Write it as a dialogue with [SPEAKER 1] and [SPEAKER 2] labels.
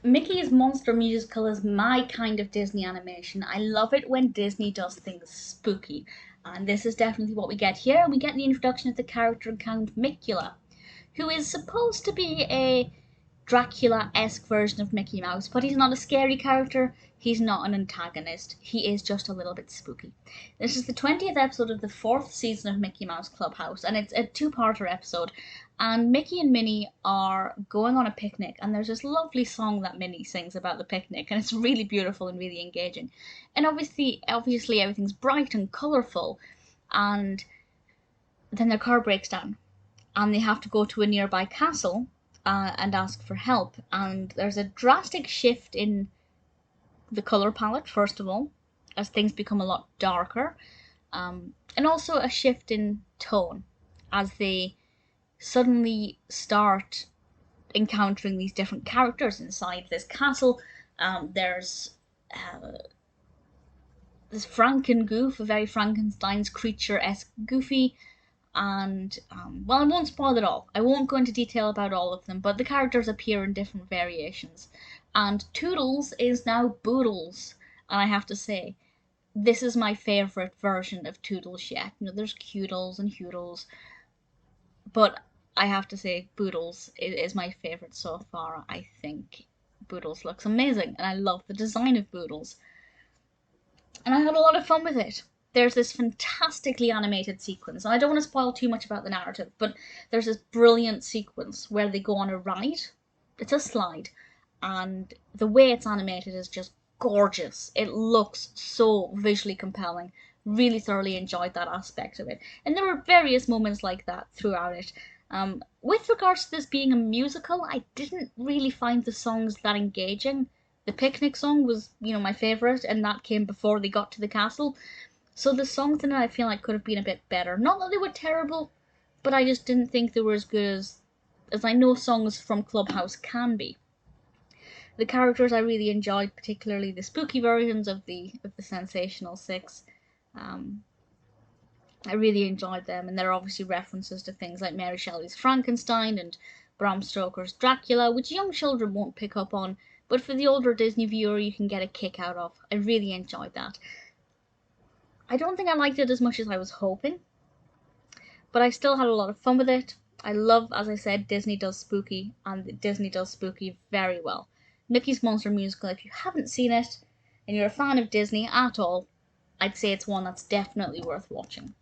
[SPEAKER 1] Mickey's Monster Musical is my kind of Disney animation. I love it when Disney does things spooky. And this is definitely what we get here. We get the introduction of the character Count Mickula, who is supposed to be a Dracula-esque version of Mickey Mouse, but he's not a scary character, he's not an antagonist, he is just a little bit spooky. This is the 20th episode of the 4th season of Mickey Mouse Clubhouse, and it's a two-parter episode, and Mickey and Minnie are going on a picnic, and there's this lovely song that Minnie sings about the picnic, and it's really beautiful and really engaging. And obviously everything's bright and colourful, and then their car breaks down, and they have to go to a nearby castle and ask for help. And there's a drastic shift in the color palette, first of all, as things become a lot darker, and also a shift in tone as they suddenly start encountering these different characters inside this castle. There's this Frankengoof, a very Frankenstein's creature-esque Goofy, and well, I won't spoil it all. I won't go into detail about all of them, but the characters appear in different variations. And Toodles is now Boodles, and I have to say, this is my favourite version of Toodles yet. You know, there's Cutles and Hoodles, but I have to say Boodles is my favourite so far. I think Boodles looks amazing, and I love the design of Boodles. And I had a lot of fun with it. There's this fantastically animated sequence, and I don't want to spoil too much about the narrative, but there's this brilliant sequence where they go on a ride. It's a slide, and the way it's animated is just gorgeous. It looks so visually compelling. Really thoroughly enjoyed that aspect of it. And there were various moments like that throughout it. With regards to this being a musical, I didn't really find the songs that engaging. The picnic song was, my favourite, and that came before they got to the castle. So the songs in it I feel like could have been a bit better. Not that they were terrible, but I just didn't think they were as good as I know songs from Clubhouse can be. The characters I really enjoyed, particularly the spooky versions of the Sensational Six. I really enjoyed them, and there are obviously references to things like Mary Shelley's Frankenstein and Bram Stoker's Dracula, which young children won't pick up on, but for the older Disney viewer you can get a kick out of. I really enjoyed that. I don't think I liked it as much as I was hoping, but I still had a lot of fun with it. I love, as I said, Disney does spooky, and Disney does spooky very well. Mickey's Monster Musical, if you haven't seen it, and you're a fan of Disney at all, I'd say it's one that's definitely worth watching.